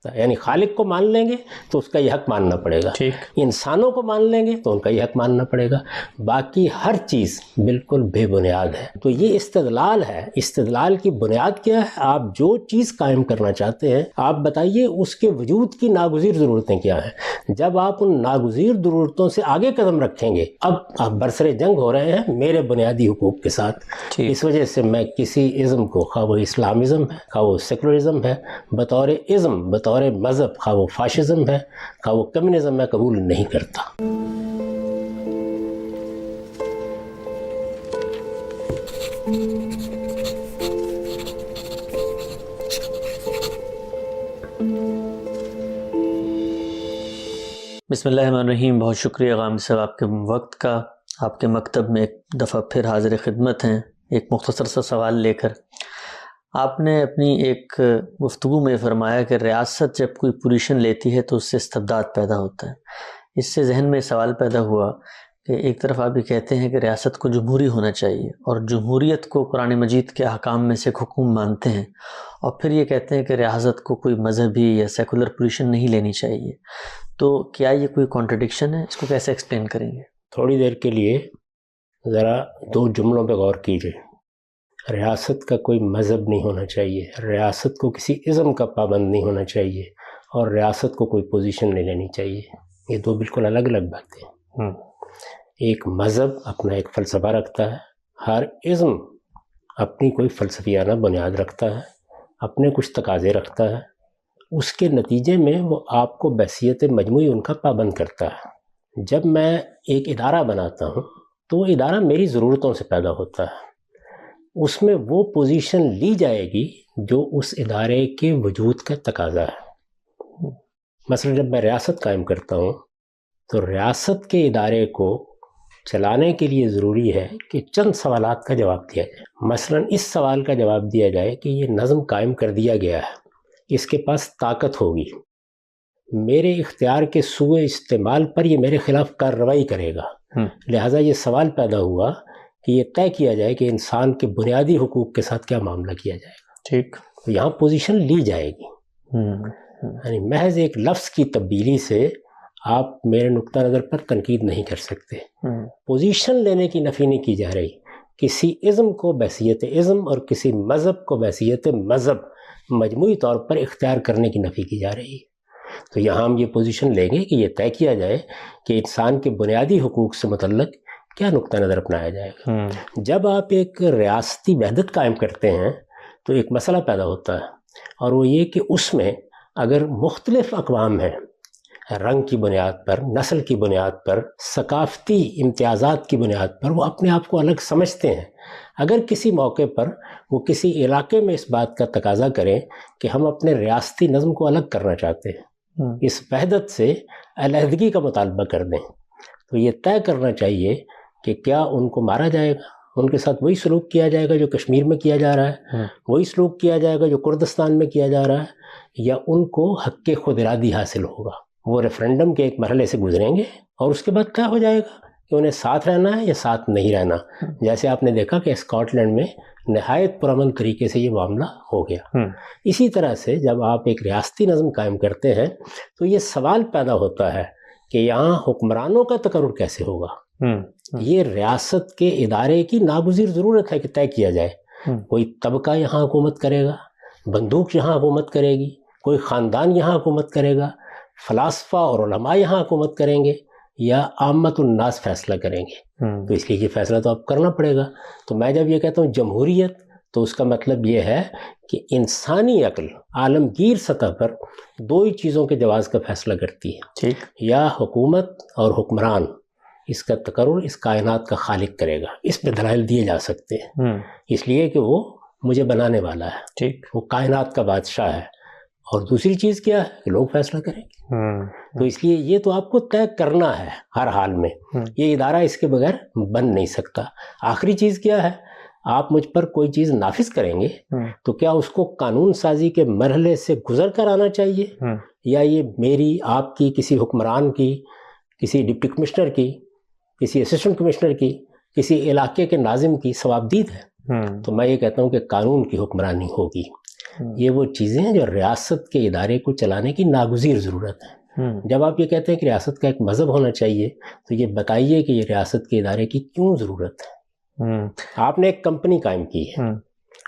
सकता है। यानी खालिक को मान लेंगे तो उसका ये हक मानना पड़ेगा, इंसानों को मान लेंगे तो उनका ये हक मानना पड़ेगा, बाकी हर चीज़ बिल्कुल बेबुनियाद है। तो ये इस्तिदलाल है। इस्तिदलाल की बुनियाद क्या है? आप जो चीज़ कायम करना चाहते हैं आप बताइए उसके वजूद की नागुज़ीर ज़रूरतें क्या हैं। जब आप उन नागुज़ीर ज़रूरतों से आगे कदम रखेंगे, अब आप बरसरे जंग हो रहे हैं मेरे बुनियादी हुकूक के साथ। इस वजह से मैं किसी इज़्म को, खा वो इस्लामिज़म है, खा वो सेकुलरिज़म है, बतौर इज़्म, बतौर मज़हब, खा वो फाशिज़म है, खा वो कम्युनिज़म है, कबूल नहीं करता। बिस्मिल्लाहिर्रहमानिर्रहीम। बहुत शुक्रिया गामी साहब आपके वक्त का। आपके मकतब में एक दफ़ा फिर हाज़िर खिदमत हैं एक मुख्तसर सा सवाल लेकर। आपने अपनी एक गुफ्तगू में फ़रमाया कि रियासत जब कोई पोजीशन लेती है तो उससे इस्तबदाद पैदा होता है। इससे जहन में सवाल पैदा हुआ कि एक तरफ आप ये कहते हैं कि रियासत को जमहूरी होना चाहिए और जमहूरियत को कुरान मजीद के अहकाम में से एक हुक्म मानते हैं, और फिर ये कहते हैं कि रियासत को कोई मजहबी या सेकुलर पोजीशन नहीं लेनी चाहिए। तो क्या ये कोई कॉन्ट्रडिक्शन है? इसको कैसे एक्सप्लेन करेंगे? थोड़ी देर के लिए ज़रा दो जुमलों पर गौर कीजिए। रियासत का कोई मज़हब नहीं होना चाहिए, रियासत को किसी इज़्म का पाबंद नहीं होना चाहिए, और रियासत को कोई पोजीशन नहीं लेनी चाहिए। ये दो बिल्कुल अलग अलग बातें हैं। एक मज़हब अपना एक फ़लसफ़ा रखता है, हर इज़्म अपनी कोई फ़लसफ़ियाना बुनियाद रखता है, अपने कुछ तकाज़े रखता है, उसके नतीजे में वो आपको बहसियत मजमूई उनका पाबंद करता है। जब मैं एक इदारा बनाता हूँ तो वो इदारा मेरी ज़रूरतों से पैदा होता है, उसमें वो पोजीशन ली जाएगी जो उस इदारे के वजूद का तकाज़ा है। मसलन जब मैं रियासत कायम करता हूँ तो रियासत के इदारे को चलाने के लिए ज़रूरी है कि चंद सवालात का जवाब दिया जाए। मसलन इस सवाल का जवाब दिया जाए कि ये नज़म कायम कर दिया गया है, इसके पास ताकत होगी, मेरे इख्तियार के सूए इस्तेमाल पर ये मेरे ख़िलाफ़ कार्रवाई करेगा। लिहाजा ये सवाल पैदा हुआ कि ये तय किया जाए कि इंसान के बुनियादी हुकूक के साथ क्या मामला किया जाएगा। ठीक, तो यहाँ पोजीशन ली जाएगी। यानी महज एक लफ्ज़ की तब्दीली से आप मेरे नुक्ता नज़र पर तनकीद नहीं कर सकते। पोजीशन लेने की नफ़ी नहीं की जा रही। किसी इज़्म को बहसियत इज़्म और किसी मज़हब को बहसियत मज़हब मजमूई तौर पर इख्तियार करने की नफ़ी की जा रही है। तो यहाँ हम ये पोजीशन लेंगे कि ये तय किया जाए कि इंसान के बुनियादी हुकूक से मुतल्लक क्या नुक्ता नज़र अपनाया जाएगा। जब आप एक रियासती वहदत कायम करते हैं तो एक मसला पैदा होता है, और वो ये कि उसमें अगर मुख्तलिफ अक़वाम हैं, रंग की बुनियाद पर, नस्ल की बुनियाद पर, सकाफ़ती इम्तियाज़ात की बुनियाद पर वो अपने आप को अलग समझते हैं, अगर किसी मौके पर वो किसी इलाके में इस बात का तकाज़ा करें कि हम अपने रियासती नज़म को अलग करना चाहते हैं, इस वहदत से अलहदगी का मुतालबा कर दें, तो ये तय करना चाहिए कि क्या उनको मारा जाएगा, उनके साथ वही सलूक किया जाएगा जो कश्मीर में किया जा रहा है, वही सलूक किया जाएगा जो कुर्दिस्तान में किया जा रहा है, या उनको हक़ खुद इरादी हासिल होगा। वो रेफरेंडम के एक मरहले से गुजरेंगे और उसके बाद क्या हो जाएगा कि उन्हें साथ रहना है या साथ नहीं रहना। जैसे आपने देखा कि स्कॉटलैंड में नहायत पुरअमन तरीके से ये मामला हो गया। इसी तरह से जब आप एक रियासती नज़म कायम करते हैं तो ये सवाल पैदा होता है कि यहाँ हुक्मरानों का तकर्रुर कैसे होगा। ये रियासत के इदारे की नागुज़ीर ज़रूरत है कि तय किया जाए। कोई तबका यहाँ हुकूमत करेगा, बंदूक यहाँ हुकूमत करेगी, कोई ख़ानदान यहाँ हुकूमत करेगा, फ़लासफ़ा और उलमा यहाँ हुकूमत करेंगे, या आम्मतुन्नास फैसला करेंगे। तो इसलिए ये फ़ैसला तो अब करना पड़ेगा। तो मैं जब ये कहता हूँ जमहूरियत, तो उसका मतलब ये है कि इंसानी अक्ल आलमगीर सतह पर दो ही चीज़ों के जवाज़ का फ़ैसला करती है। ठीक, या हुकूमत और हुक्मरान, इसका तकर्रुर इस कायनात का खालिक करेगा। इस पे दलाइल दिए जा सकते हैं, इसलिए कि वो मुझे बनाने वाला है। ठीक, वो कायनात का बादशाह है। और दूसरी चीज़ क्या है कि लोग फैसला करेंगे। तो इसलिए ये तो आपको तय करना है हर हाल में, ये इदारा इसके बगैर बन नहीं सकता। आखिरी चीज़ क्या है, आप मुझ पर कोई चीज़ नाफिज करेंगे तो क्या उसको कानून साजी के मरहले से गुजर कर आना चाहिए, या ये मेरी आपकी किसी हुक्मरान की, किसी डिप्टी कमिश्नर की, किसी असिस्टेंट कमिश्नर की, किसी इलाके के नाजिम की सवाबदीद है। तो मैं ये कहता हूँ कि कानून की हुक्मरानी होगी। یہ وہ چیزیں ہیں جو ریاست کے ادارے کو چلانے کی ناگزیر ضرورت ہے۔ جب آپ یہ کہتے ہیں کہ ریاست کا ایک مذہب ہونا چاہیے تو یہ بتائیے کہ یہ ریاست کے ادارے کی کیوں ضرورت ہے؟ آپ نے ایک کمپنی قائم کی ہے،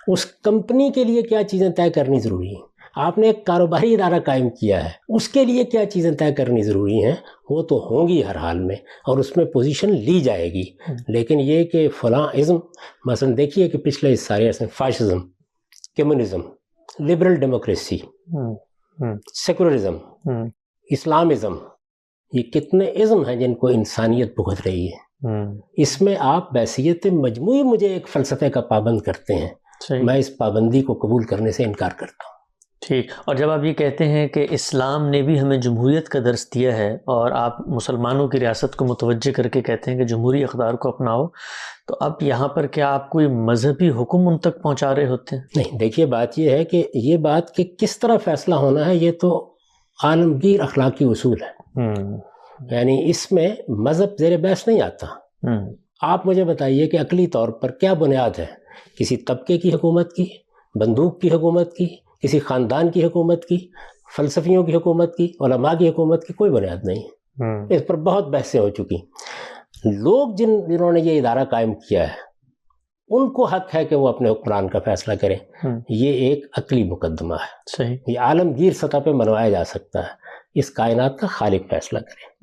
اس کمپنی کے لیے کیا چیزیں طے کرنی ضروری ہیں؟ آپ نے ایک کاروباری ادارہ قائم کیا ہے، اس کے لیے کیا چیزیں طے کرنی ضروری ہیں؟ وہ تو ہوں گی ہر حال میں، اور اس میں پوزیشن لی جائے گی۔ لیکن یہ کہ فلاں ازم، مثلا دیکھیے کہ پچھلے اس سارے عرصے fascism, communism, liberal democracy, secularism, Islamism, یہ کتنے ازم ہیں جن کو انسانیت بھگت رہی ہے۔ اس میں آپ بحیثیت مجموعی مجھے ایک فلسفے کا پابند کرتے ہیں، میں اس پابندی کو قبول کرنے سے انکار کرتا ہوں۔ ٹھیک، اور جب آپ یہ کہتے ہیں کہ اسلام نے بھی ہمیں جمہوریت کا درس دیا ہے اور آپ مسلمانوں کی ریاست کو متوجہ کر کے کہتے ہیں کہ جمہوری اقدار کو اپناؤ، تو اب یہاں پر کیا آپ کوئی مذہبی حکم ان تک پہنچا رہے ہوتے ہیں؟ نہیں، دیکھیے بات یہ ہے کہ یہ بات کہ کس طرح فیصلہ ہونا ہے یہ تو عالمگیر اخلاقی اصول ہے، یعنی اس میں مذہب زیر بحث نہیں آتا۔ آپ مجھے بتائیے کہ عقلی طور پر کیا بنیاد ہے کسی طبقے کی حکومت کی، بندوق کی حکومت کی، کسی خاندان کی حکومت کی، فلسفیوں کی حکومت کی، علماء کی حکومت کی؟ کوئی بنیاد نہیں ہے۔ اس پر بہت بحثیں ہو چکی۔ لوگ جنہوں نے یہ ادارہ قائم کیا ہے ان کو حق ہے کہ وہ اپنے حکمران کا فیصلہ کریں، یہ ایک عقلی مقدمہ ہے، صحیح، یہ عالمگیر سطح پہ منوایا جا سکتا ہے۔ اس کائنات کا خالق فیصلہ کرے،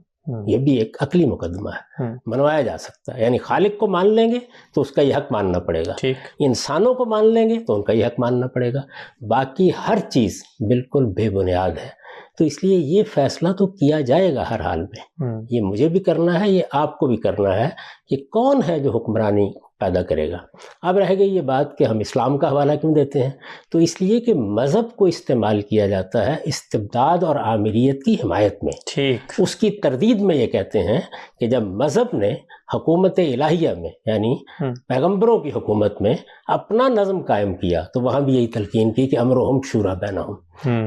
یہ بھی ایک عقلی مقدمہ ہے، منوایا جا سکتا ہے۔ یعنی خالق کو مان لیں گے تو اس کا یہ حق ماننا پڑے گا، انسانوں کو مان لیں گے تو ان کا یہ حق ماننا پڑے گا، باقی ہر چیز بالکل بے بنیاد ہے۔ تو اس لیے یہ فیصلہ تو کیا جائے گا ہر حال میں، یہ مجھے بھی کرنا ہے، یہ آپ کو بھی کرنا ہے کہ کون ہے جو حکمرانی پیدا کرے گا۔ اب رہ گئی یہ بات کہ ہم اسلام کا حوالہ کیوں دیتے ہیں، تو اس لیے کہ مذہب کو استعمال کیا جاتا ہے استبداد اور آمریت کی حمایت میں۔ ٹھیک، اس کی تردید میں یہ کہتے ہیں کہ جب مذہب نے حکومت الہیہ میں یعنی پیغمبروں کی حکومت میں اپنا نظم قائم کیا تو وہاں بھی یہی تلقین کی کہ امرہم شورا بینہم۔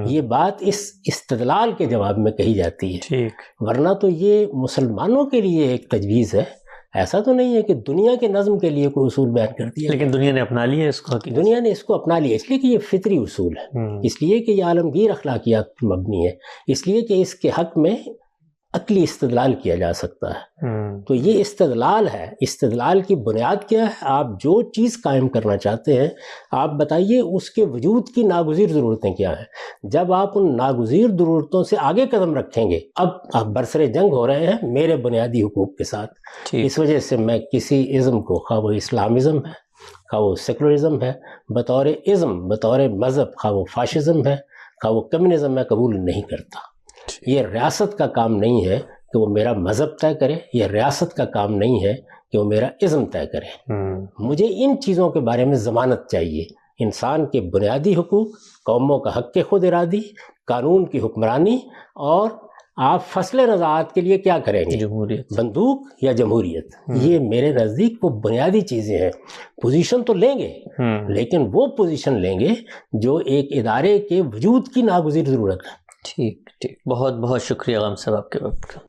یہ بات اس استدلال کے جواب میں کہی جاتی ہے، ٹھیک، ورنہ تو یہ مسلمانوں کے لیے ایک تجویز ہے، ایسا تو نہیں ہے کہ دنیا کے نظم کے لیے کوئی اصول بیان کر دیا۔ لیکن دنیا نے اپنا لیا اس کو، دنیا نے اس کو اپنا لیا اس لیے کہ یہ فطری اصول ہے، اس لیے کہ یہ عالمگیر اخلاقیات پر مبنی ہے، اس لیے کہ اس کے حق میں عقلی استدلال کیا جا سکتا ہے۔ تو یہ استدلال ہے، استدلال کی بنیاد کیا ہے؟ آپ جو چیز قائم کرنا چاہتے ہیں آپ بتائیے اس کے وجود کی ناگزیر ضرورتیں کیا ہیں۔ جب آپ ان ناگزیر ضرورتوں سے آگے قدم رکھیں گے، اب آپ برسر جنگ ہو رہے ہیں میرے بنیادی حقوق کے ساتھ، اس وجہ سے میں کسی ازم کو، خواہ وہ اسلامزم ہے، خواہ وہ سیکولرزم ہے، بطور ازم، بطور مذہب، خواہ وہ فاشزم ہے، خواہ وہ کمیونزم، میں قبول نہیں کرتا۔ یہ ریاست کا کام نہیں ہے کہ وہ میرا مذہب طے کرے، یہ ریاست کا کام نہیں ہے کہ وہ میرا ازم طے کرے۔ مجھے ان چیزوں کے بارے میں ضمانت چاہیے، انسان کے بنیادی حقوق، قوموں کا حق خود ارادی، قانون کی حکمرانی، اور آپ فصل نزاعات کے لیے کیا کریں گے، جمہوریت، بندوق یا جمہوریت؟ یہ میرے نزدیک وہ بنیادی چیزیں ہیں۔ پوزیشن تو لیں گے لیکن وہ پوزیشن لیں گے جو ایک ادارے کے وجود کی ناگزیر ضرورت ہے۔ ٹھیک ٹھیک، بہت بہت شکریہ غام صاحب آپ کے وقت کا۔